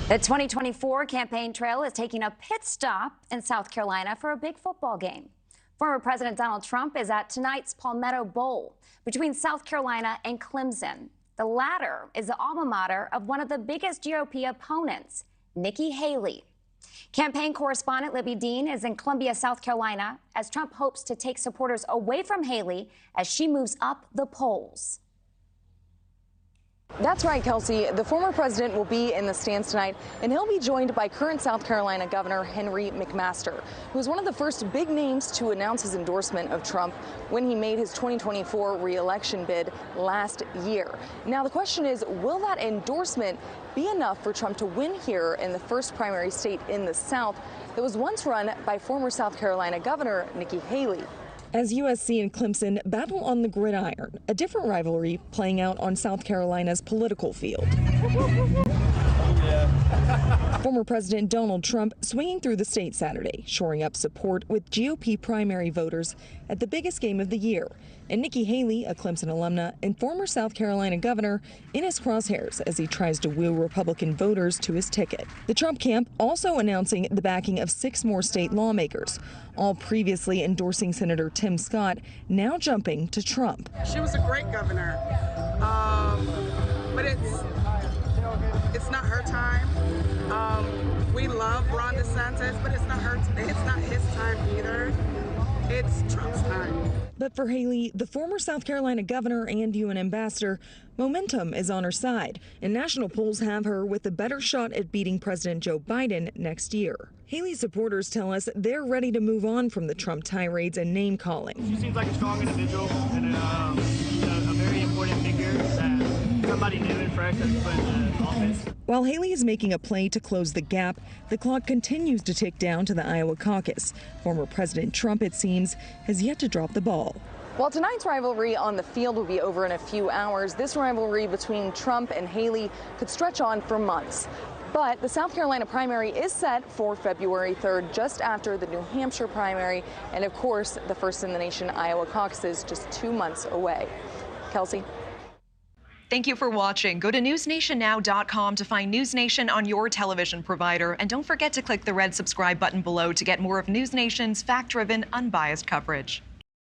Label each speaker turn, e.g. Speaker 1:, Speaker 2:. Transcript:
Speaker 1: The 2024 campaign trail is taking a pit stop in South Carolina for a big football game. Former President Donald Trump is at tonight's Palmetto Bowl between South Carolina and Clemson. The latter is the alma mater of one of the biggest GOP opponents, Nikki Haley. Campaign correspondent Libby Dean is in Columbia, South Carolina, as Trump hopes to take supporters away from Haley as she moves up the polls.
Speaker 2: That's right, Kelsey. The former president will be in the stands tonight, and he'll be joined by current South Carolina Governor Henry McMaster, who was one of the first big names to announce his endorsement of Trump when he made his 2024 re-election bid last year. Now, the question is, will that endorsement be enough for Trump to win here in the first primary state in the South that was once run by former South Carolina Governor Nikki Haley? As USC and Clemson battle on the gridiron, a different rivalry playing out on South Carolina's political field. Former President Donald Trump swinging through the state Saturday, shoring up support with GOP primary voters at the biggest game of the year. And Nikki Haley, a Clemson alumna and former South Carolina governor, in his crosshairs as he tries to woo Republican voters to his ticket. The Trump camp also announcing the backing of 6 more state lawmakers, all previously endorsing Senator Tim Scott, now jumping to Trump.
Speaker 3: She was a great governor, but it's not her time. We love Ron DeSantis, but it's not his time either. It's Trump's time.
Speaker 2: But for Haley, the former South Carolina governor and UN ambassador, momentum is on her side, and national polls have her with a better shot at beating President Joe Biden next year. Haley's supporters tell us they're ready to move on from the Trump tirades and name calling.
Speaker 4: She seems like a strong individual and a very important figure that somebody new and fresh has put in the office.
Speaker 2: While Haley is making a play to close the gap, the clock continues to tick down to the Iowa caucus. Former President Trump, it seems, has yet to drop the ball. While tonight's rivalry on the field will be over in a few hours, this rivalry between Trump and Haley could stretch on for months. But the South Carolina primary is set for February 3rd, just after the New Hampshire primary, and of course, the first in the nation Iowa caucus is just 2 months away. Kelsey.
Speaker 5: Thank you for watching. Go to newsnationnow.com to find News Nation on your television provider. And don't forget to click the red subscribe button below to get more of News Nation's fact-driven, unbiased coverage.